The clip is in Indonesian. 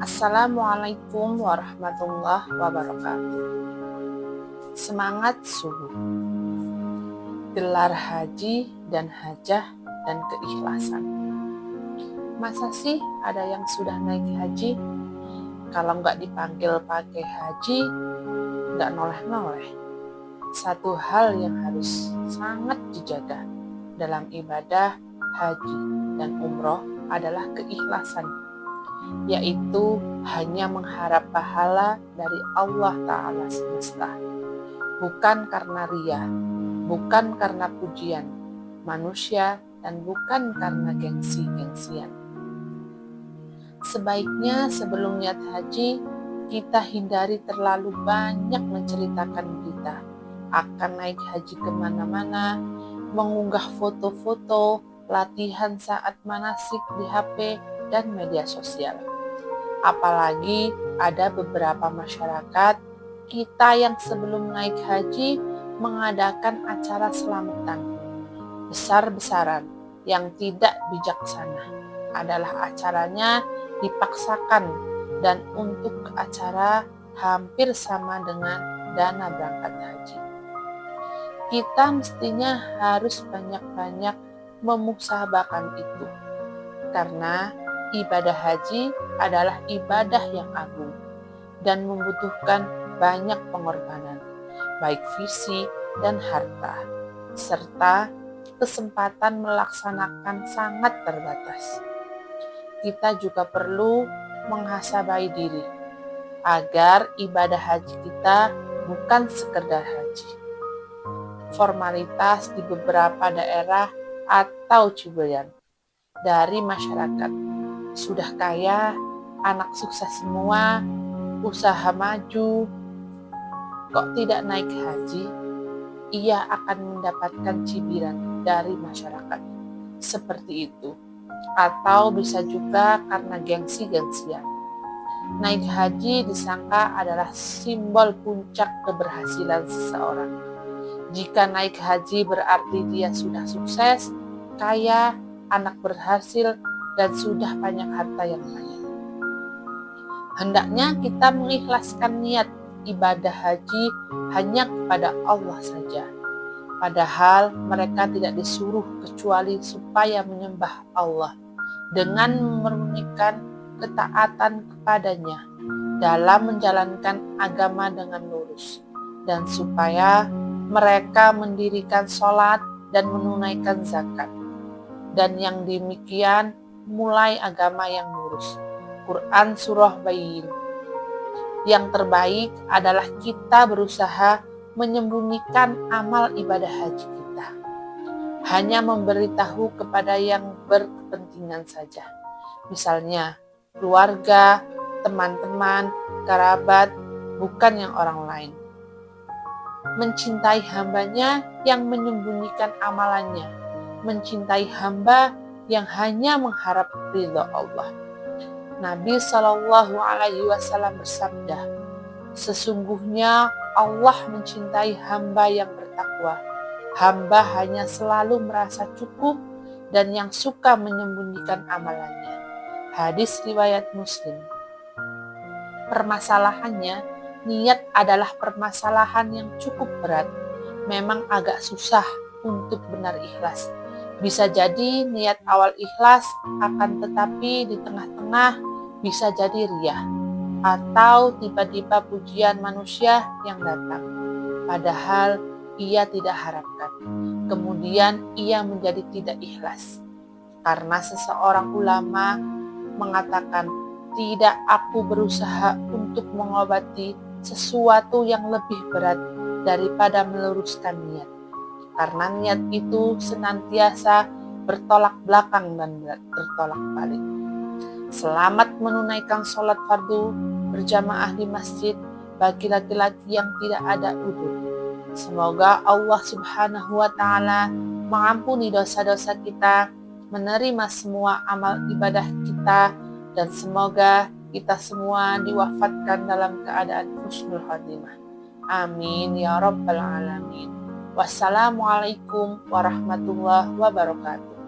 Assalamualaikum warahmatullahi wabarakatuh. Semangat subuh. Gelar haji dan hajah dan keikhlasan. Masa sih ada yang sudah naik haji, kalau nggak dipanggil pakai haji, nggak noleh-noleh. Satu hal yang harus sangat dijaga dalam ibadah haji dan umroh adalah keikhlasan, yaitu hanya mengharap pahala dari Allah Ta'ala semesta, bukan karena ria, bukan karena pujian manusia, dan bukan karena gengsi-gengsian. Sebaiknya sebelum niat haji, kita hindari terlalu banyak menceritakan berita akan naik haji kemana-mana, mengunggah foto-foto latihan saat manasik di HP dan media sosial. Apalagi ada beberapa masyarakat kita yang sebelum naik haji mengadakan acara selamatan besar-besaran yang tidak bijaksana. Adalah acaranya dipaksakan dan untuk acara hampir sama dengan dana berangkat haji. Kita mestinya harus banyak-banyak memusahabahkan itu, karena ibadah haji adalah ibadah yang agung dan membutuhkan banyak pengorbanan, baik fisik dan harta, serta kesempatan melaksanakan sangat terbatas. Kita juga perlu muhasabah diri agar ibadah haji kita bukan sekedar haji, formalitas di beberapa daerah atau cibiran dari masyarakat. Sudah kaya, anak sukses semua, usaha maju, kok tidak naik haji? Ia akan mendapatkan cibiran dari masyarakat. Seperti itu. Atau bisa juga karena gengsi-gengsian. Naik haji disangka adalah simbol puncak keberhasilan seseorang. Jika naik haji berarti dia sudah sukses, kaya, anak berhasil, dan sudah banyak harta yang banyak. Hendaknya kita mengikhlaskan niat ibadah haji hanya kepada Allah saja. Padahal mereka tidak disuruh kecuali supaya menyembah Allah dengan memurnikan ketaatan kepadanya dalam menjalankan agama dengan lurus, dan supaya mereka mendirikan sholat dan menunaikan zakat. Dan yang demikian mulai agama yang lurus. Quran Surah Bayin. Yang terbaik adalah kita berusaha menyembunyikan amal ibadah haji kita. Hanya memberitahu kepada yang berkepentingan saja. Misalnya keluarga, teman-teman, kerabat, bukan yang orang lain. Mencintai hambanya yang menyembunyikan amalannya. Mencintai hamba yang hanya mengharap ridha Allah. Nabi SAW bersabda, sesungguhnya Allah mencintai hamba yang bertakwa. Hamba hanya selalu merasa cukup dan yang suka menyembunyikan amalannya. Hadis riwayat Muslim. Permasalahannya, niat adalah permasalahan yang cukup berat. Memang agak susah untuk benar ikhlas. Bisa jadi niat awal ikhlas, akan tetapi di tengah-tengah bisa jadi riyah atau tiba-tiba pujian manusia yang datang, padahal ia tidak harapkan. Kemudian ia menjadi tidak ikhlas. Karena seseorang ulama mengatakan, tidak aku berusaha untuk mengobati sesuatu yang lebih berat daripada meluruskan niat. Karena niat itu senantiasa bertolak belakang dan bertolak balik. Selamat menunaikan sholat fardu berjamaah di masjid bagi laki-laki yang tidak ada udzur. Semoga Allah Subhanahu wa Ta'ala mengampuni dosa-dosa kita, menerima semua amal ibadah kita, dan semoga kita semua diwafatkan dalam keadaan husnul khatimah. Amin ya rabbal alamin. Wassalamualaikum warahmatullahi wabarakatuh.